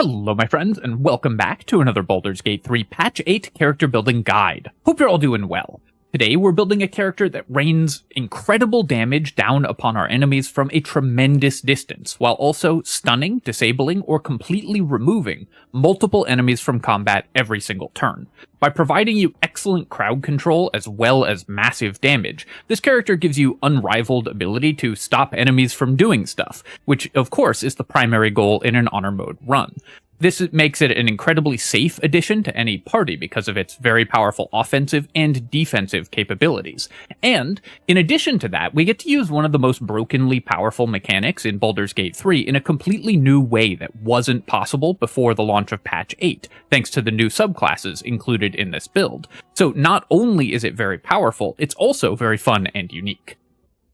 Hello my friends, and welcome back to another Baldur's Gate 3 Patch 8 character building guide. Hope you're all doing well. Today we're building a character that rains incredible damage down upon our enemies from a tremendous distance, while also stunning, disabling, or completely removing multiple enemies from combat every single turn. By providing you excellent crowd control as well as massive damage, this character gives you unrivaled ability to stop enemies from doing stuff, which of course is the primary goal in an honor mode run. This makes it an incredibly safe addition to any party because of its very powerful offensive and defensive capabilities. And, in addition to that, we get to use one of the most brokenly powerful mechanics in Baldur's Gate 3 in a completely new way that wasn't possible before the launch of Patch 8, thanks to the new subclasses included in this build. So not only is it very powerful, it's also very fun and unique.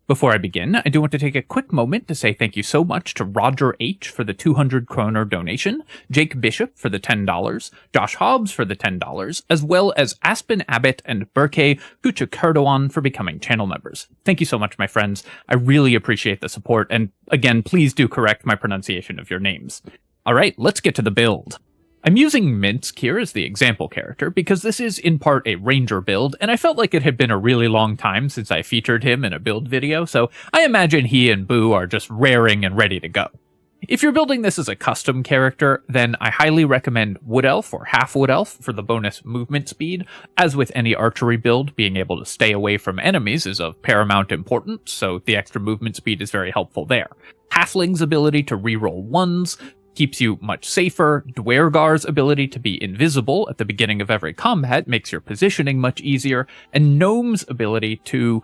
Before I begin, I do want to take a quick moment to say thank you so much to Roger H. for the 200 kroner donation, Jake Bishop for the $10, Josh Hobbs for the $10, as well as Aspen Abbott and Berke Kuchakardoan for becoming channel members. Thank you so much, my friends. I really appreciate the support, and again, please do correct my pronunciation of your names. Alright, let's get to the build. I'm using Minsc here as the example character because this is in part a ranger build, and I felt like it had been a really long time since I featured him in a build video, so I imagine he and Boo are just raring and ready to go. If you're building this as a custom character, then I highly recommend Wood Elf or Half Wood Elf for the bonus movement speed. As with any archery build, being able to stay away from enemies is of paramount importance, so the extra movement speed is very helpful there. Halfling's ability to reroll ones keeps you much safer. Dwergar's ability to be invisible at the beginning of every combat makes your positioning much easier, and Gnome's ability to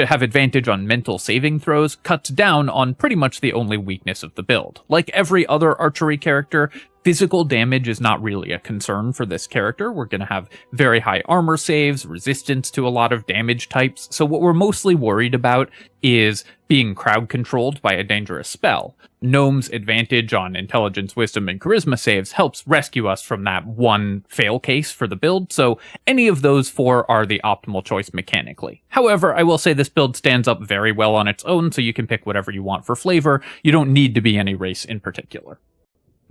have advantage on mental saving throws cuts down on pretty much the only weakness of the build. Like every other archery character, physical damage is not really a concern for this character. We're going to have very high armor saves, resistance to a lot of damage types, so what we're mostly worried about is being crowd controlled by a dangerous spell. Gnome's advantage on intelligence, wisdom, and charisma saves helps rescue us from that one fail case for the build, so any of those four are the optimal choice mechanically. However, I will say this build stands up very well on its own, so you can pick whatever you want for flavor. You don't need to be any race in particular.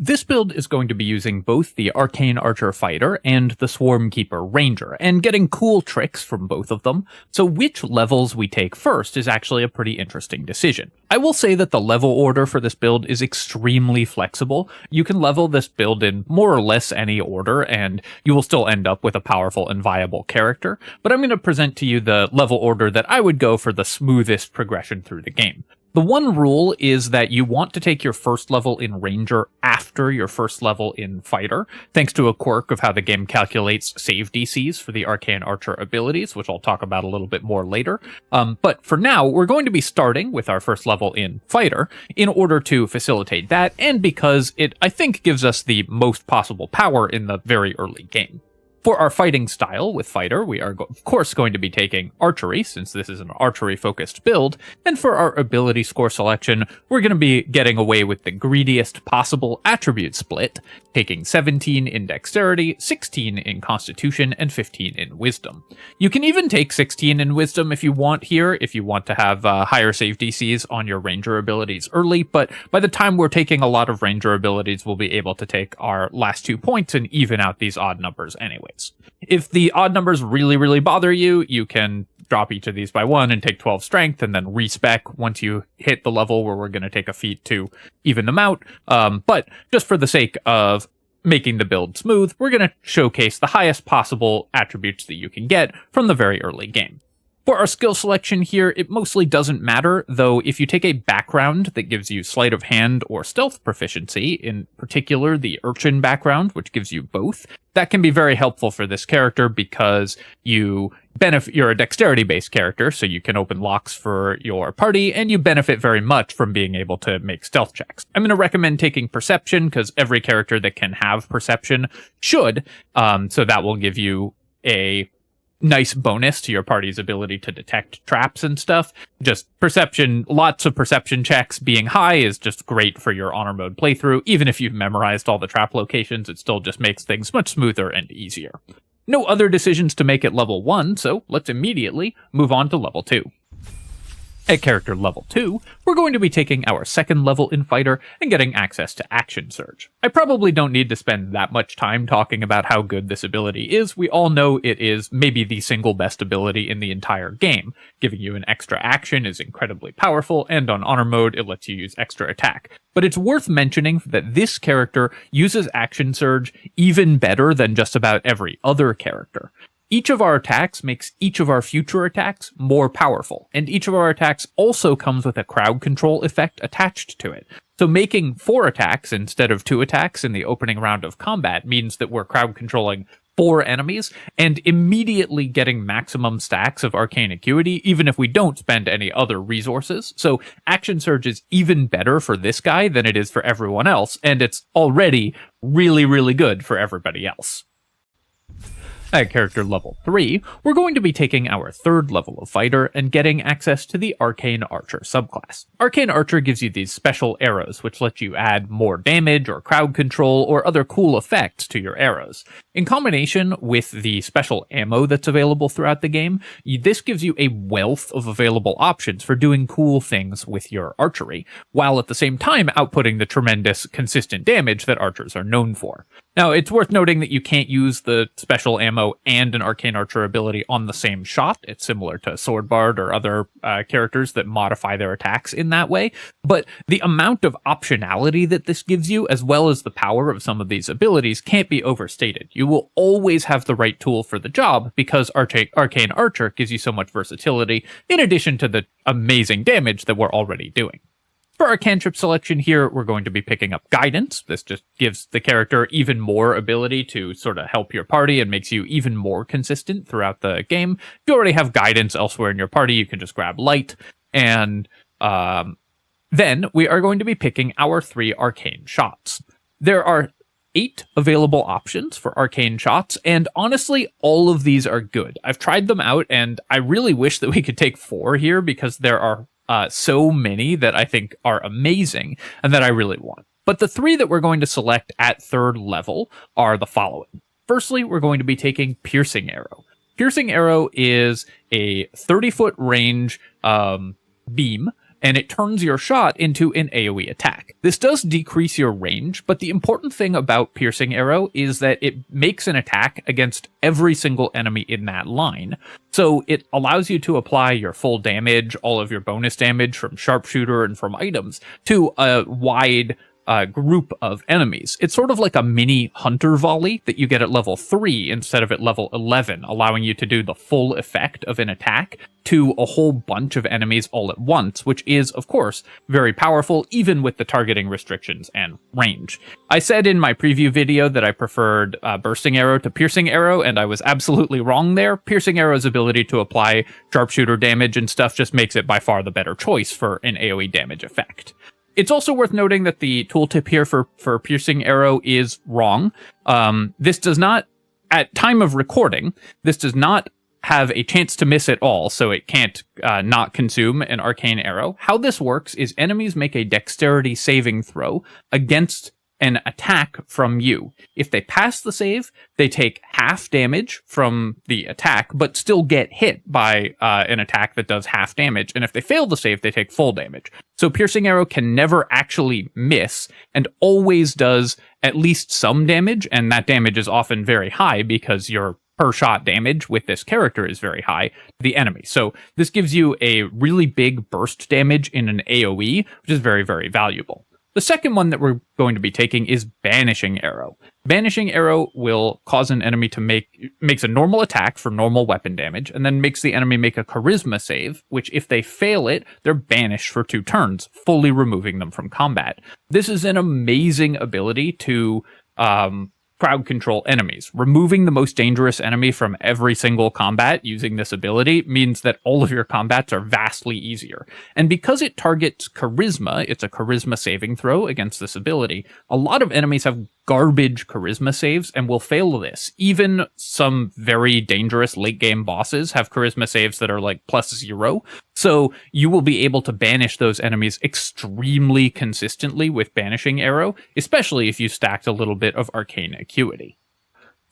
This build is going to be using both the Arcane Archer Fighter and the Swarmkeeper Ranger, and getting cool tricks from both of them, so which levels we take first is actually a pretty interesting decision. I will say that the level order for this build is extremely flexible. You can level this build in more or less any order, and you will still end up with a powerful and viable character, but I'm going to present to you the level order that I would go for the smoothest progression through the game. The one rule is that you want to take your first level in Ranger after your first level in Fighter, thanks to a quirk of how the game calculates save DCs for the Arcane Archer abilities, which I'll talk about a little bit more later. But for now, we're going to be starting with our first level in Fighter in order to facilitate that, and because it, I think, gives us the most possible power in the very early game. For our fighting style with Fighter, we are of course going to be taking Archery, since this is an archery-focused build, and for our ability score selection, we're going to be getting away with the greediest possible attribute split, taking 17 in Dexterity, 16 in Constitution, and 15 in Wisdom. You can even take 16 in Wisdom if you want here, if you want to have higher save DCs on your Ranger abilities early, but by the time we're taking a lot of Ranger abilities, we'll be able to take our last 2 points and even out these odd numbers anyway. If the odd numbers really bother you, you can drop each of these by 1 and take 12 strength and then respec once you hit the level where we're going to take a feat to even them out. But just for the sake of making the build smooth, we're going to showcase the highest possible attributes that you can get from the very early game. For our skill selection here, it mostly doesn't matter, though if you take a background that gives you sleight of hand or stealth proficiency, in particular the Urchin background, which gives you both, that can be very helpful for this character because you're a dexterity-based character, so you can open locks for your party, and you benefit very much from being able to make stealth checks. I'm going to recommend taking Perception, because every character that can have Perception should, so that will give you a nice bonus to your party's ability to detect traps and stuff. Just perception, lots of perception checks being high is just great for your honor mode playthrough. Even if you've memorized all the trap locations, it still just makes things much smoother and easier. No other decisions to make at level 1, so let's immediately move on to level 2. At character level 2, we're going to be taking our second level in Fighter and getting access to Action Surge. I probably don't need to spend that much time talking about how good this ability is. We all know it is maybe the single best ability in the entire game. Giving you an extra action is incredibly powerful, and on Honor Mode it lets you use extra attack. But it's worth mentioning that this character uses Action Surge even better than just about every other character. Each of our attacks makes each of our future attacks more powerful, and each of our attacks also comes with a crowd control effect attached to it. So making 4 attacks instead of 2 attacks in the opening round of combat means that we're crowd controlling 4 enemies and immediately getting maximum stacks of Arcane Acuity, even if we don't spend any other resources. So Action Surge is even better for this guy than it is for everyone else, and it's already really, really good for everybody else. At character level 3, we're going to be taking our third level of Fighter and getting access to the Arcane Archer subclass. Arcane Archer gives you these special arrows, which let you add more damage or crowd control or other cool effects to your arrows. In combination with the special ammo that's available throughout the game, this gives you a wealth of available options for doing cool things with your archery, while at the same time outputting the tremendous consistent damage that archers are known for. Now, it's worth noting that you can't use the special ammo and an Arcane Archer ability on the same shot. It's similar to Sword Bard or other characters that modify their attacks in that way. But the amount of optionality that this gives you, as well as the power of some of these abilities, can't be overstated. You will always have the right tool for the job because Arcane Archer gives you so much versatility, in addition to the amazing damage that we're already doing. For our cantrip selection here, we're going to be picking up Guidance. This just gives the character even more ability to sort of help your party and makes you even more consistent throughout the game. If you already have Guidance elsewhere in your party, you can just grab Light. And then we are going to be picking our 3 Arcane shots. There are 8 available options for Arcane shots, and honestly, all of these are good. I've tried them out, and I really wish that we could take 4 here because there are so many that I think are amazing and that I really want. But the 3 that we're going to select at 3rd level are the following. Firstly, we're going to be taking Piercing Arrow. Piercing Arrow is a 30-foot range beam, and it turns your shot into an AoE attack. This does decrease your range, but the important thing about Piercing Arrow is that it makes an attack against every single enemy in that line. So it allows you to apply your full damage, all of your bonus damage from Sharpshooter and from items, to a wide group of enemies. It's sort of like a mini Hunter Volley that you get at level 3 instead of at level 11, allowing you to do the full effect of an attack to a whole bunch of enemies all at once, which is, of course, very powerful, even with the targeting restrictions and range. I said in my preview video that I preferred Bursting Arrow to Piercing Arrow, and I was absolutely wrong there. Piercing Arrow's ability to apply Sharpshooter damage and stuff just makes it by far the better choice for an AoE damage effect. It's also worth noting that the tooltip here for Piercing Arrow is wrong. This does not, at time of recording, this does not have a chance to miss at all, so it can't not consume an Arcane Arrow. How this works is enemies make a dexterity saving throw against an attack from you. If they pass the save, they take half damage from the attack, but still get hit by an attack that does half damage. And if they fail the save, they take full damage. So Piercing Arrow can never actually miss and always does at least some damage, and that damage is often very high because your per shot damage with this character is very high to the enemy. So this gives you a really big burst damage in an AoE, which is very, very valuable. The second one that we're going to be taking is Banishing Arrow. Banishing Arrow will cause an enemy to makes a normal attack for normal weapon damage, and then makes the enemy make a charisma save, which if they fail it, they're banished for 2 turns, fully removing them from combat. This is an amazing ability to crowd control enemies. Removing the most dangerous enemy from every single combat using this ability means that all of your combats are vastly easier. And because it targets charisma, it's a charisma saving throw against this ability, a lot of enemies have garbage charisma saves and will fail this. Even some very dangerous late game bosses have charisma saves that are like +0. So you will be able to banish those enemies extremely consistently with Banishing Arrow, especially if you stacked a little bit of Arcane Acuity.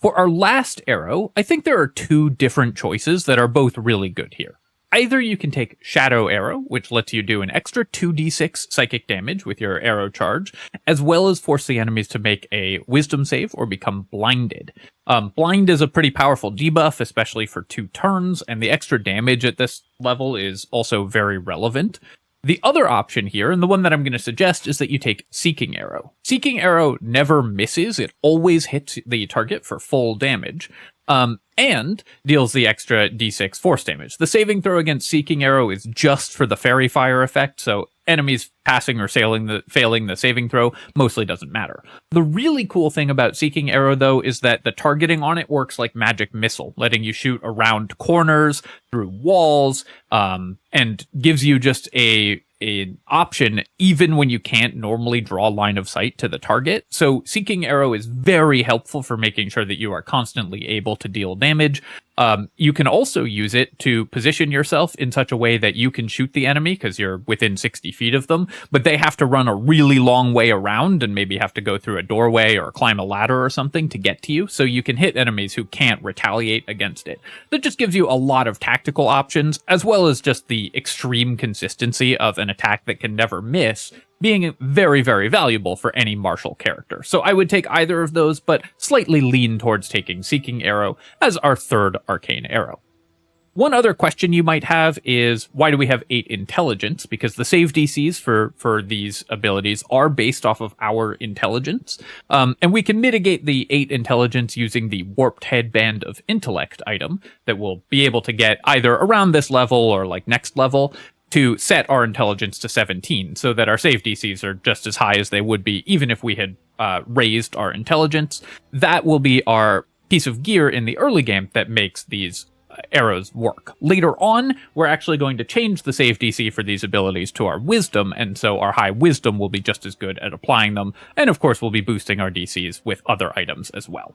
For our last arrow, I think there are 2 different choices that are both really good here. Either you can take Shadow Arrow, which lets you do an extra 2d6 psychic damage with your arrow charge, as well as force the enemies to make a wisdom save or become blinded. Blind is a pretty powerful debuff, especially for 2 turns, and the extra damage at this level is also very relevant. The other option here, and the one that I'm going to suggest, is that you take Seeking Arrow. Seeking Arrow never misses, it always hits the target for full damage. And deals the extra d6 force damage. The saving throw against Seeking Arrow is just for the Fairy Fire effect, so enemies passing or failing the saving throw mostly doesn't matter. The really cool thing about Seeking Arrow, though, is that the targeting on it works like Magic Missile, letting you shoot around corners, through walls, and gives you just an option even when you can't normally draw line of sight to the target. So Seeking Arrow is very helpful for making sure that you are constantly able to deal damage. You can also use it to position yourself in such a way that you can shoot the enemy because you're within 60 feet of them, but they have to run a really long way around and maybe have to go through a doorway or climb a ladder or something to get to you, so you can hit enemies who can't retaliate against it. That just gives you a lot of tactical options, as well as just the extreme consistency of an attack that can never miss, being very, very valuable for any martial character. So I would take either of those, but slightly lean towards taking Seeking Arrow as our third Arcane Arrow. One other question you might have is, why do we have 8 intelligence? Because the save DCs for these abilities are based off of our intelligence. And we can mitigate the 8 intelligence using the Warped Headband of Intellect item that we'll be able to get either around this level or like next level, to set our intelligence to 17, so that our save DCs are just as high as they would be even if we had raised our intelligence. That will be our piece of gear in the early game that makes these arrows work. Later on, we're actually going to change the save DC for these abilities to our wisdom, and so our high wisdom will be just as good at applying them, and of course we'll be boosting our DCs with other items as well.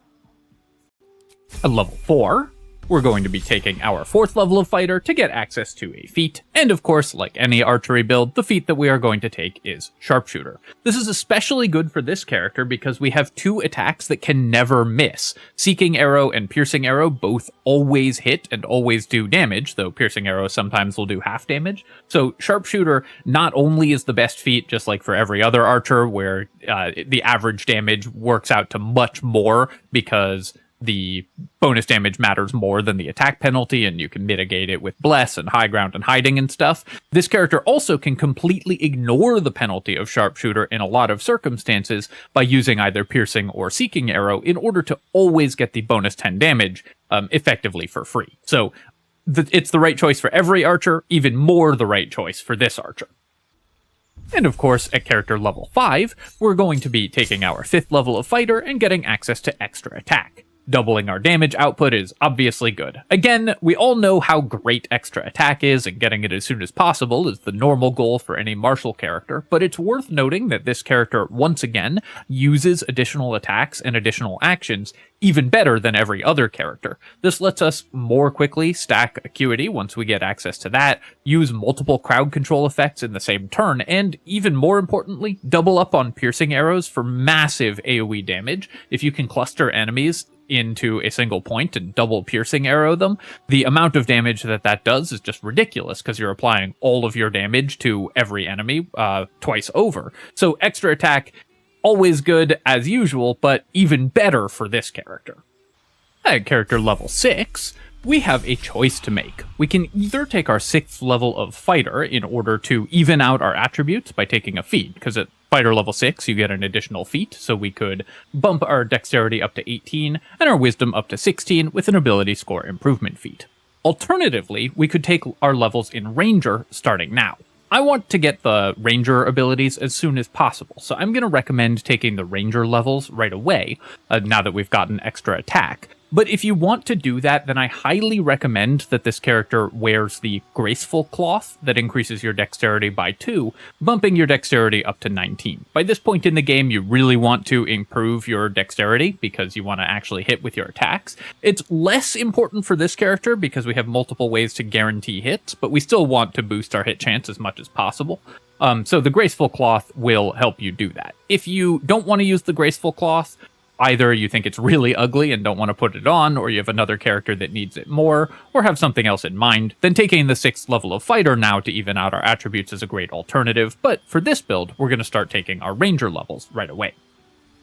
At level 4, we're going to be taking our 4th level of fighter to get access to a feat, and of course, like any archery build, the feat that we are going to take is Sharpshooter. This is especially good for this character because we have 2 attacks that can never miss. Seeking Arrow and Piercing Arrow both always hit and always do damage, though Piercing Arrow sometimes will do half damage. So Sharpshooter not only is the best feat, just like for every other archer, where the average damage works out to much more because the bonus damage matters more than the attack penalty, and you can mitigate it with Bless and High Ground and hiding and stuff. This character also can completely ignore the penalty of Sharpshooter in a lot of circumstances by using either Piercing or Seeking Arrow in order to always get the bonus 10 damage effectively for free. So it's the right choice for every archer, even more the right choice for this archer. And of course, at character level 5, we're going to be taking our 5th level of fighter and getting access to extra attack. Doubling our damage output is obviously good. Again, we all know how great extra attack is, and getting it as soon as possible is the normal goal for any martial character, but it's worth noting that this character, once again, uses additional attacks and additional actions even better than every other character. This lets us more quickly stack Acuity once we get access to that, use multiple crowd control effects in the same turn, and even more importantly, double up on Piercing Arrows for massive AoE damage. If you can cluster enemies into a single point and double Piercing Arrow them, the amount of damage that does is just ridiculous because you're applying all of your damage to every enemy twice over. So extra attack, always good as usual, but even better for this character. At character level 6, we have a choice to make. We can either take our 6th level of fighter in order to even out our attributes by taking a feat, because at fighter level 6 you get an additional feat, so we could bump our dexterity up to 18 and our wisdom up to 16 with an ability score improvement feat. Alternatively, we could take our levels in ranger starting now. I want to get the ranger abilities as soon as possible, so I'm going to recommend taking the ranger levels right away, now that we've gotten extra attack. But if you want to do that, then I highly recommend that this character wears the Graceful Cloth that increases your dexterity by 2, bumping your dexterity up to 19. By this point in the game, you really want to improve your dexterity because you want to actually hit with your attacks. It's less important for this character because we have multiple ways to guarantee hits, but we still want to boost our hit chance as much as possible. So the Graceful Cloth will help you do that. If you don't want to use the Graceful Cloth, either you think it's really ugly and don't want to put it on, or you have another character that needs it more, or have something else in mind, then taking the 6th level of Fighter now to even out our attributes is a great alternative, but for this build, we're going to start taking our Ranger levels right away.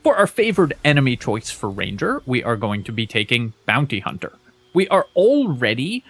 For our favored enemy choice for Ranger, we are going to be taking Bounty Hunter. We are already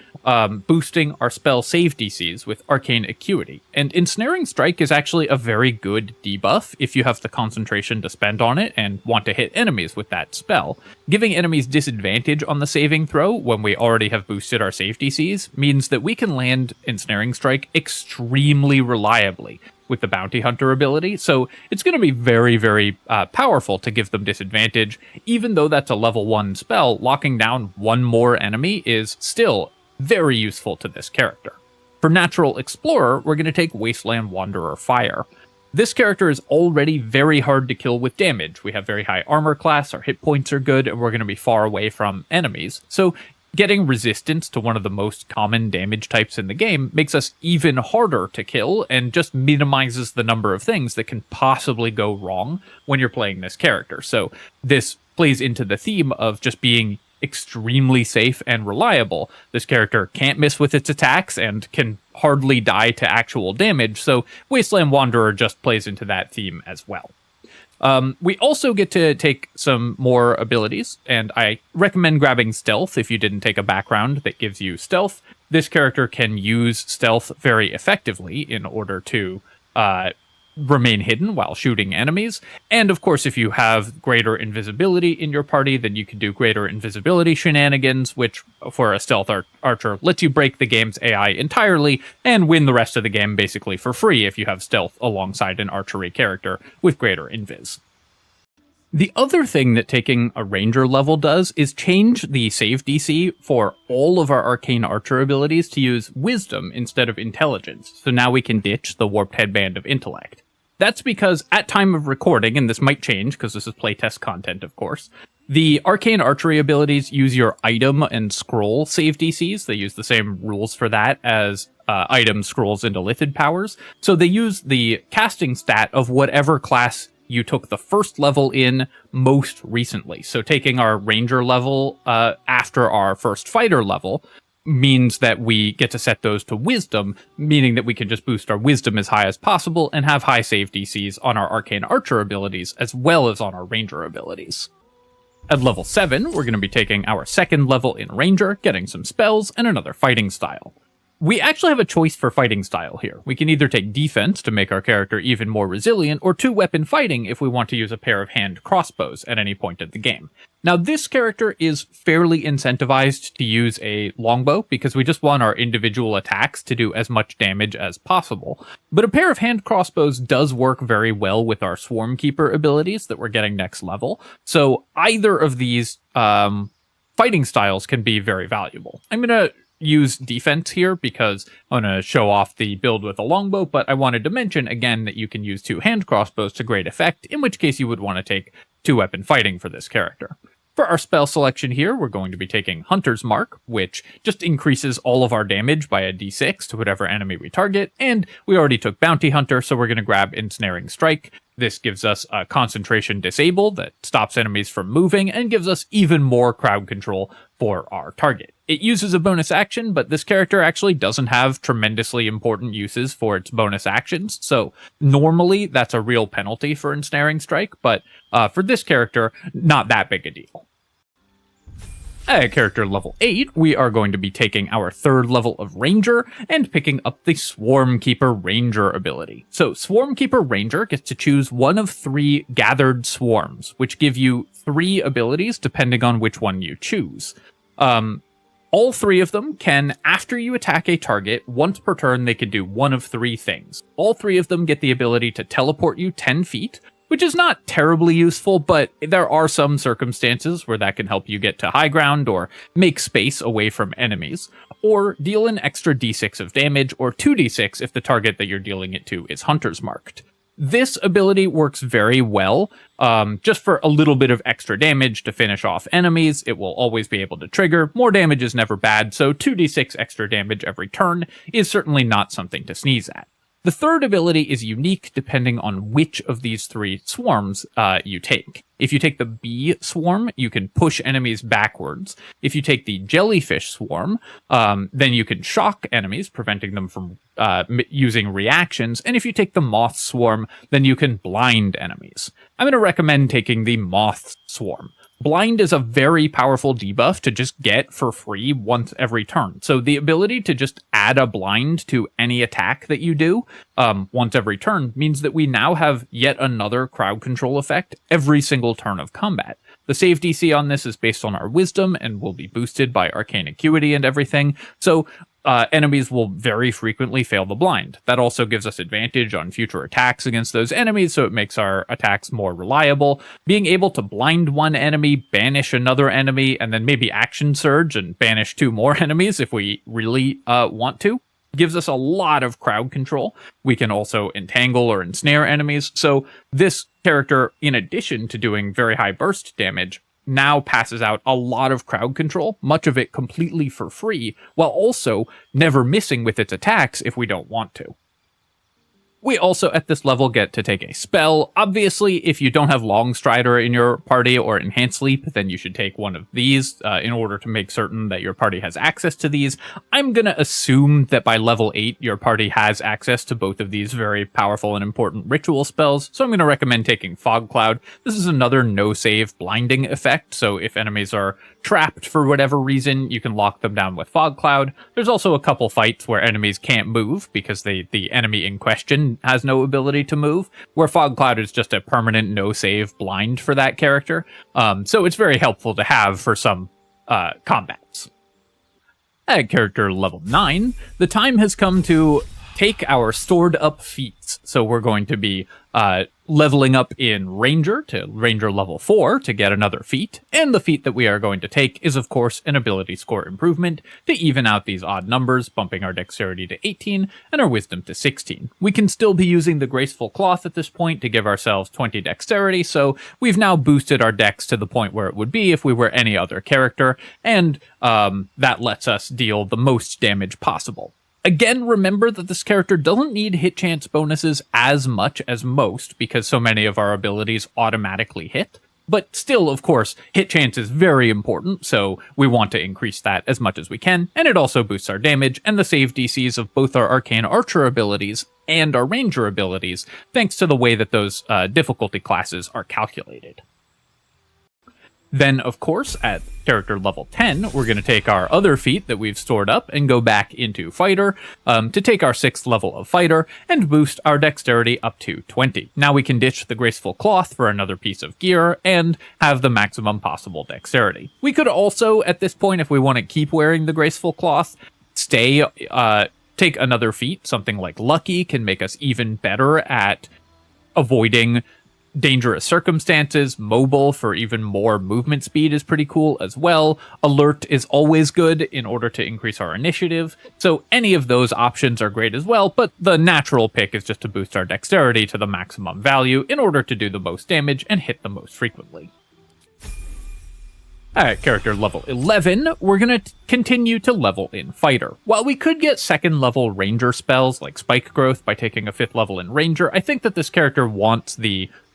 boosting our spell save DCs with Arcane Acuity, and Ensnaring Strike is actually a very good debuff if you have the concentration to spend on it and want to hit enemies with that spell. Giving enemies disadvantage on the saving throw when we already have boosted our save DCs means that we can land Ensnaring Strike extremely reliably with the Bounty Hunter ability, so it's going to be very, very powerful to give them disadvantage. Even though that's a level 1 spell, locking down one more enemy is still very useful to this character. For Natural Explorer, we're going to take Wasteland Wanderer Fire. This character is already very hard to kill with damage. We have very high armor class, our hit points are good, and we're going to be far away from enemies, so getting resistance to one of the most common damage types in the game makes us even harder to kill and just minimizes the number of things that can possibly go wrong when you're playing this character. So this plays into the theme of just being extremely safe and reliable. This character can't miss with its attacks and can hardly die to actual damage, so Wasteland Wanderer just plays into that theme as well. We also get to take some more abilities, and I recommend grabbing Stealth if you didn't take a background that gives you Stealth. This character can use Stealth very effectively in order to remain hidden while shooting enemies. And of course, if you have greater invisibility in your party, then you can do greater invisibility shenanigans, which for a stealth archer lets you break the game's AI entirely and win the rest of the game basically for free if you have stealth alongside an archery character with greater invis. The other thing that taking a Ranger level does is change the save DC for all of our Arcane Archer abilities to use Wisdom instead of Intelligence, so now we can ditch the Warped Headband of Intellect. That's because at time of recording, and this might change because this is playtest content of course, the Arcane Archery abilities use your item and scroll save DCs. They use the same rules for that as item, scrolls, and Illithid powers, so they use the casting stat of whatever class you took the first level in most recently. So taking our Ranger level after our first Fighter level means that we get to set those to Wisdom, meaning that we can just boost our Wisdom as high as possible and have high save DCs on our Arcane Archer abilities as well as on our Ranger abilities. At level 7, we're going to be taking our second level in Ranger, getting some spells, and another fighting style. We actually have a choice for fighting style here. We can either take defense to make our character even more resilient, or two-weapon fighting if we want to use a pair of hand crossbows at any point in the game. Now, this character is fairly incentivized to use a longbow because we just want our individual attacks to do as much damage as possible. But a pair of hand crossbows does work very well with our Swarmkeeper abilities that we're getting next level. So either of these fighting styles can be very valuable. I'm going to use defense here because I'm going to show off the build with a longbow, but I wanted to mention again that you can use two hand crossbows to great effect, in which case you would want to take two-weapon fighting for this character. For our spell selection here, we're going to be taking Hunter's Mark, which just increases all of our damage by a d6 to whatever enemy we target, and we already took Bounty Hunter, so we're going to grab Ensnaring Strike. This gives us a concentration disable that stops enemies from moving and gives us even more crowd control for our target. It uses a bonus action, but this character actually doesn't have tremendously important uses for its bonus actions, so normally that's a real penalty for Ensnaring Strike, but for this character, not that big a deal. At character level 8, we are going to be taking our third level of Ranger and picking up the Swarmkeeper Ranger ability. So Swarmkeeper Ranger gets to choose one of 3 gathered swarms, which give you 3 abilities depending on which one you choose. All 3 of them can, after you attack a target, once per turn they can do one of 3 things. All 3 of them get the ability to teleport you 10 feet, which is not terribly useful, but there are some circumstances where that can help you get to high ground or make space away from enemies, or deal an extra d6 of damage, or 2d6 if the target that you're dealing it to is Hunter's Marked. This ability works very well, just for a little bit of extra damage to finish off enemies. It will always be able to trigger. More damage is never bad, so 2d6 extra damage every turn is certainly not something to sneeze at. The third ability is unique depending on which of these 3 swarms you take. If you take the bee swarm, you can push enemies backwards. If you take the jellyfish swarm, then you can shock enemies, preventing them from using reactions. And if you take the moth swarm, then you can blind enemies. I'm going to recommend taking the moth swarm. Blind is a very powerful debuff to just get for free once every turn. So the ability to just add a blind to any attack that you do once every turn means that we now have yet another crowd control effect every single turn of combat. The save DC on this is based on our wisdom and will be boosted by arcane acuity and everything. So enemies will very frequently fail the blind. That also gives us advantage on future attacks against those enemies, so it makes our attacks more reliable. Being able to blind one enemy, banish another enemy, and then maybe action surge and banish 2 more enemies if we really want to, gives us a lot of crowd control. We can also entangle or ensnare enemies, so this character, in addition to doing very high burst damage, now passes out a lot of crowd control, much of it completely for free, while also never missing with its attacks if we don't want to. We also, at this level, get to take a spell. Obviously, if you don't have Long Strider in your party or Enhanced Leap, then you should take one of these in order to make certain that your party has access to these. I'm going to assume that by level 8, your party has access to both of these very powerful and important ritual spells, so I'm going to recommend taking Fog Cloud. This is another no-save blinding effect, so if enemies are trapped for whatever reason, you can lock them down with Fog Cloud. There's also a couple fights where enemies can't move because the enemy in question has no ability to move, where Fog Cloud is just a permanent no-save blind for that character. So it's very helpful to have for some combats. At character level 9, the time has come to take our stored up feats. So we're going to be leveling up in Ranger to Ranger level 4 to get another feat, and the feat that we are going to take is of course an ability score improvement to even out these odd numbers, bumping our dexterity to 18 and our wisdom to 16. We can still be using the graceful cloth at this point to give ourselves 20 dexterity, so we've now boosted our dex to the point where it would be if we were any other character, and that lets us deal the most damage possible. Again, remember that this character doesn't need hit chance bonuses as much as most because so many of our abilities automatically hit. But still, of course, hit chance is very important, so we want to increase that as much as we can, and it also boosts our damage and the save DCs of both our Arcane Archer abilities and our Ranger abilities, thanks to the way that those difficulty classes are calculated. Then, of course, at character level 10, we're going to take our other feat that we've stored up and go back into Fighter to take our 6th level of Fighter and boost our dexterity up to 20. Now we can ditch the graceful cloth for another piece of gear and have the maximum possible dexterity. We could also, at this point, if we want to keep wearing the graceful cloth, take another feat. Something like Lucky can make us even better at avoiding dangerous circumstances. Mobile for even more movement speed is pretty cool as well. Alert is always good in order to increase our initiative. So any of those options are great as well, but the natural pick is just to boost our dexterity to the maximum value in order to do the most damage and hit the most frequently. At character level 11, we're going to continue to level in Fighter. While we could get 2nd level Ranger spells like Spike Growth by taking a 5th level in Ranger, I think that this character wants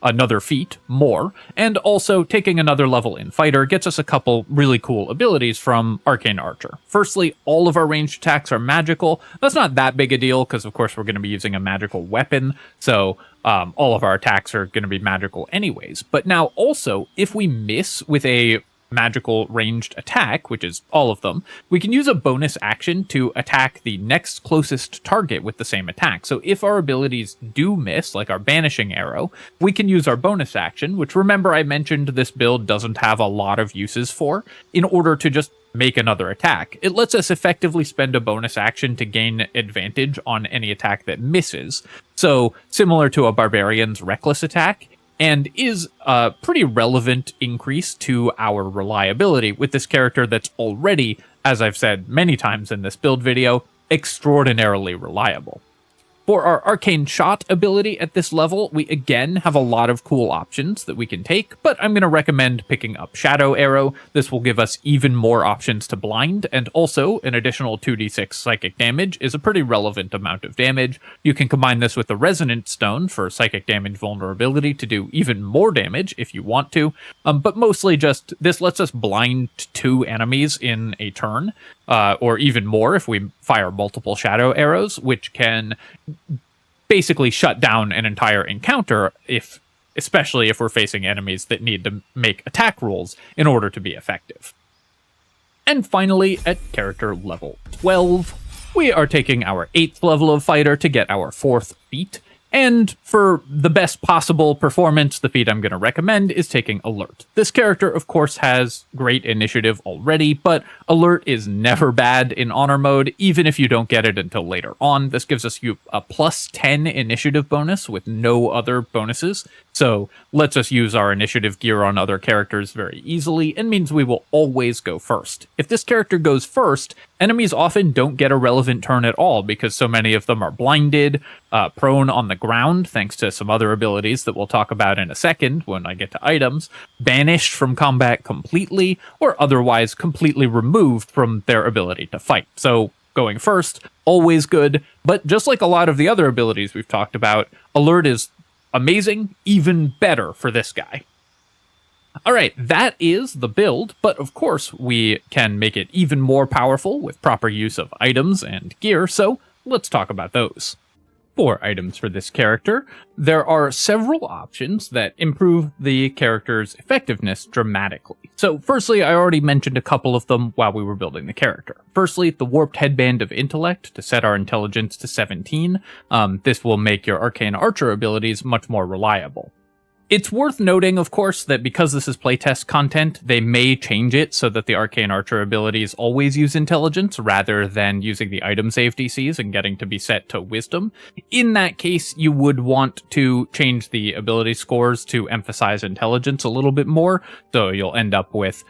another feat more, and also taking another level in Fighter gets us a couple really cool abilities from Arcane Archer. Firstly, all of our ranged attacks are magical. That's not that big a deal because of course we're going to be using a magical weapon, so all of our attacks are going to be magical anyways. But now also, if we miss with a magical ranged attack, which is all of them, we can use a bonus action to attack the next closest target with the same attack. So if our abilities do miss, like our banishing arrow, we can use our bonus action, which remember I mentioned this build doesn't have a lot of uses for, in order to just make another attack. It lets us effectively spend a bonus action to gain advantage on any attack that misses. So similar to a barbarian's reckless attack, and is a pretty relevant increase to our reliability with this character that's already, as I've said many times in this build video, extraordinarily reliable. For our Arcane Shot ability at this level, we again have a lot of cool options that we can take, but I'm going to recommend picking up Shadow Arrow. This will give us even more options to blind, and also an additional 2d6 psychic damage is a pretty relevant amount of damage. You can combine this with the Resonant Stone for psychic damage vulnerability to do even more damage if you want to, but mostly just this lets us blind 2 enemies in a turn, or even more if we fire multiple Shadow Arrows, which can basically shut down an entire encounter, especially if we're facing enemies that need to make attack rolls in order to be effective. And finally, at character level 12, we are taking our 8th level of fighter to get our 4th feat. And for the best possible performance, the feat I'm going to recommend is taking Alert. This character, of course, has great initiative already, but Alert is never bad in honor mode, even if you don't get it until later on. This gives us a plus 10 initiative bonus with no other bonuses, so lets us use our initiative gear on other characters very easily, and means we will always go first. If this character goes first, enemies often don't get a relevant turn at all because so many of them are blinded, prone on the ground, thanks to some other abilities that we'll talk about in a second when I get to items, banished from combat completely, or otherwise completely removed from their ability to fight. So going first, always good, but just like a lot of the other abilities we've talked about, Alert is amazing, even better for this guy. Alright, that is the build, but of course we can make it even more powerful with proper use of items and gear, so let's talk about those. For items for this character, there are several options that improve the character's effectiveness dramatically. So firstly, I already mentioned a couple of them while we were building the character. Firstly, the Warped Headband of Intellect to set our intelligence to 17. This will make your Arcane Archer abilities much more reliable. It's worth noting, of course, that because this is playtest content, they may change it so that the Arcane Archer abilities always use intelligence rather than using the item save DCs and getting to be set to wisdom. In that case, you would want to change the ability scores to emphasize intelligence a little bit more, so you'll end up with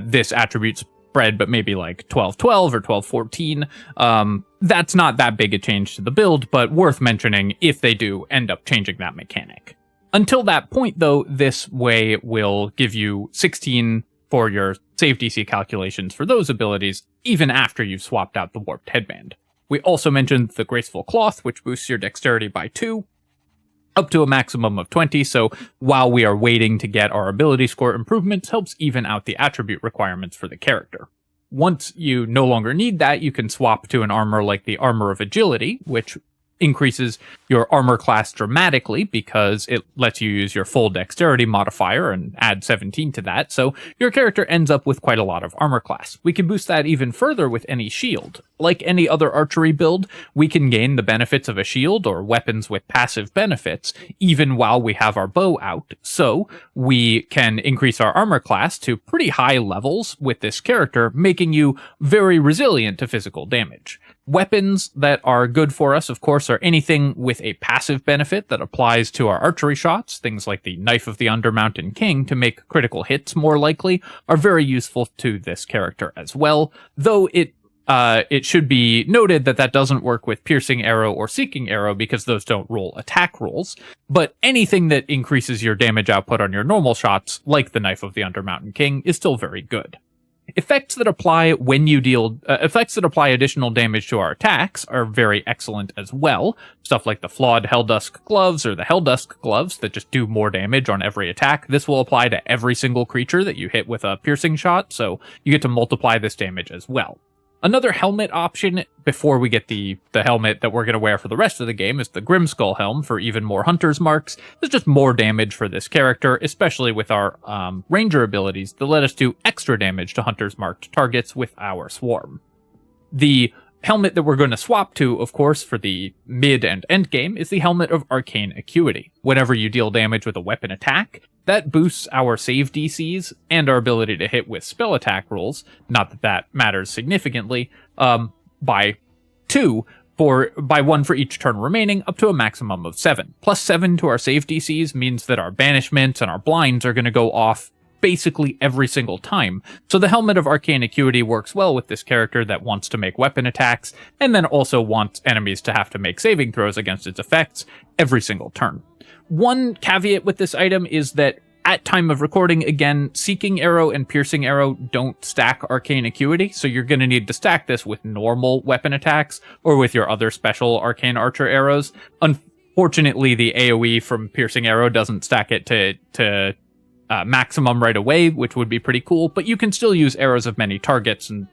this attribute spread, but maybe like 12-12 or 12-14. That's not that big a change to the build, but worth mentioning if they do end up changing that mechanic. Until that point, though, this way will give you 16 for your save DC calculations for those abilities, even after you've swapped out the Warped Headband. We also mentioned the Graceful Cloth, which boosts your dexterity by 2, up to a maximum of 20, so while we are waiting to get our ability score improvements, helps even out the attribute requirements for the character. Once you no longer need that, you can swap to an armor like the Armor of Agility, which increases your armor class dramatically because it lets you use your full dexterity modifier and add 17 to that, so your character ends up with quite a lot of armor class. We can boost that even further with any shield. Like any other archery build, we can gain the benefits of a shield or weapons with passive benefits even while we have our bow out, so we can increase our armor class to pretty high levels with this character, making you very resilient to physical damage. Weapons that are good for us, of course, are anything with a passive benefit that applies to our archery shots. Things like the Knife of the Undermountain King to make critical hits more likely are very useful to this character as well, though it should be noted that that doesn't work with Piercing Arrow or Seeking Arrow because those don't roll attack rolls, but anything that increases your damage output on your normal shots, like the Knife of the Undermountain King, is still very good. Effects that apply additional damage to our attacks are very excellent as well. Stuff like the Flawed Helldusk Gloves or the Helldusk Gloves that just do more damage on every attack. This will apply to every single creature that you hit with a piercing shot, so you get to multiply this damage as well. Another helmet option before we get the helmet that we're going to wear for the rest of the game is the Grimskull Helm for even more Hunter's Marks. There's just more damage for this character, especially with our Ranger abilities that let us do extra damage to Hunter's Marked targets with our Swarm. The helmet that we're going to swap to, of course, for the mid and end game is the Helmet of Arcane Acuity. Whenever you deal damage with a weapon attack, that boosts our save DCs and our ability to hit with spell attack rolls, not that that matters significantly, by 2, by 1 for each turn remaining, up to a maximum of 7. Plus 7 to our save DCs means that our banishments and our blinds are going to go off basically every single time. So the Helmet of Arcane Acuity works well with this character that wants to make weapon attacks, and then also wants enemies to have to make saving throws against its effects every single turn. One caveat with this item is that at time of recording, again, Seeking Arrow and Piercing Arrow don't stack Arcane Acuity, so you're going to need to stack this with normal weapon attacks or with your other special Arcane Archer arrows. Unfortunately, the AoE from Piercing Arrow doesn't stack it to maximum right away, which would be pretty cool, but you can still use Arrows of Many Targets and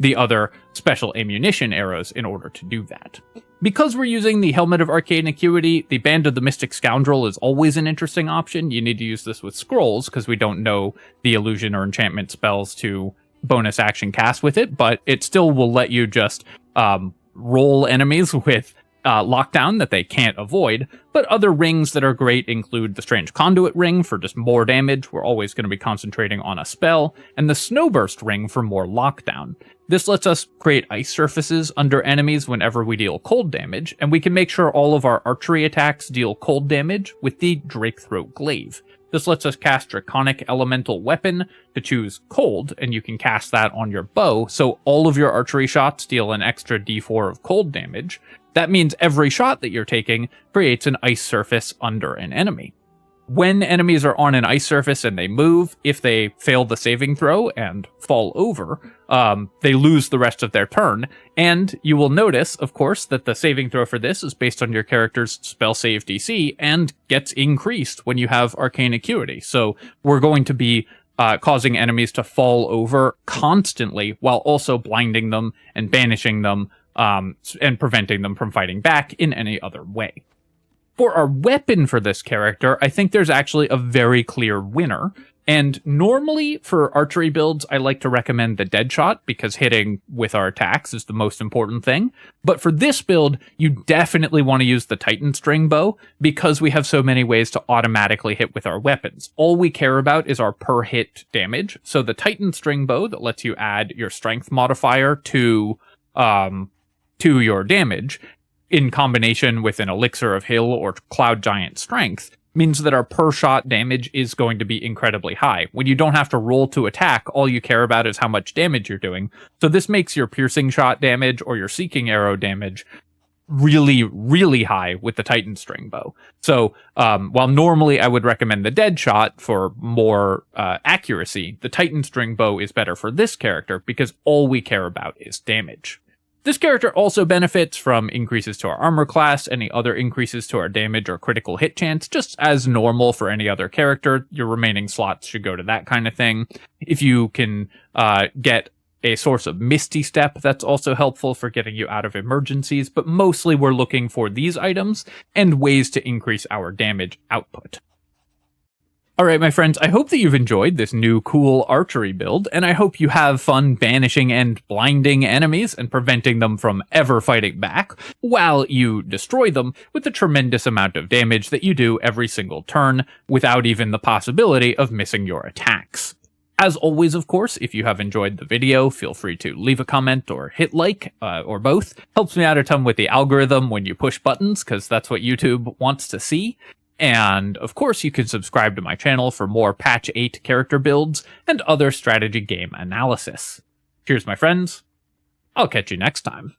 the other special ammunition arrows in order to do that. Because we're using the Helmet of Arcane Acuity, the Band of the Mystic Scoundrel is always an interesting option. You need to use this with scrolls, because we don't know the illusion or enchantment spells to bonus action cast with it, but it still will let you just roll enemies with lockdown that they can't avoid. But other rings that are great include the Strange Conduit ring for just more damage. We're always going to be concentrating on a spell, and the Snowburst ring for more lockdown. This lets us create ice surfaces under enemies whenever we deal cold damage, and we can make sure all of our archery attacks deal cold damage with the Drakethroat Glaive. This lets us cast Draconic Elemental Weapon to choose cold, and you can cast that on your bow, so all of your archery shots deal an extra d4 of cold damage. That means every shot that you're taking creates an ice surface under an enemy. When enemies are on an ice surface and they move, if they fail the saving throw and fall over, they lose the rest of their turn. And you will notice, of course, that the saving throw for this is based on your character's spell save DC and gets increased when you have Arcane Acuity. So we're going to be causing enemies to fall over constantly while also blinding them and banishing them and preventing them from fighting back in any other way. For our weapon for this character, I think there's actually a very clear winner. And normally for archery builds, I like to recommend the Deadshot because hitting with our attacks is the most important thing. But for this build, you definitely want to use the Titan String Bow because we have so many ways to automatically hit with our weapons. All we care about is our per hit damage. So the Titan String Bow that lets you add your strength modifier to your damage, in combination with an Elixir of Hill or Cloud Giant Strength, means that our per shot damage is going to be incredibly high. When you don't have to roll to attack, all you care about is how much damage you're doing. So this makes your piercing shot damage or your seeking arrow damage really, really high with the Titan String Bow. So while normally I would recommend the Deadshot for more accuracy, the Titan String Bow is better for this character because all we care about is damage. This character also benefits from increases to our armor class, any other increases to our damage or critical hit chance, just as normal for any other character. Your remaining slots should go to that kind of thing. If you can get a source of Misty Step, that's also helpful for getting you out of emergencies, but mostly we're looking for these items and ways to increase our damage output. Alright, my friends, I hope that you've enjoyed this new cool archery build, and I hope you have fun banishing and blinding enemies and preventing them from ever fighting back, while you destroy them with the tremendous amount of damage that you do every single turn, without even the possibility of missing your attacks. As always, of course, if you have enjoyed the video, feel free to leave a comment or hit like, or both. Helps me out a ton with the algorithm when you push buttons, because that's what YouTube wants to see. And, of course, you can subscribe to my channel for more Patch 8 character builds and other strategy game analysis. Cheers, my friends. I'll catch you next time.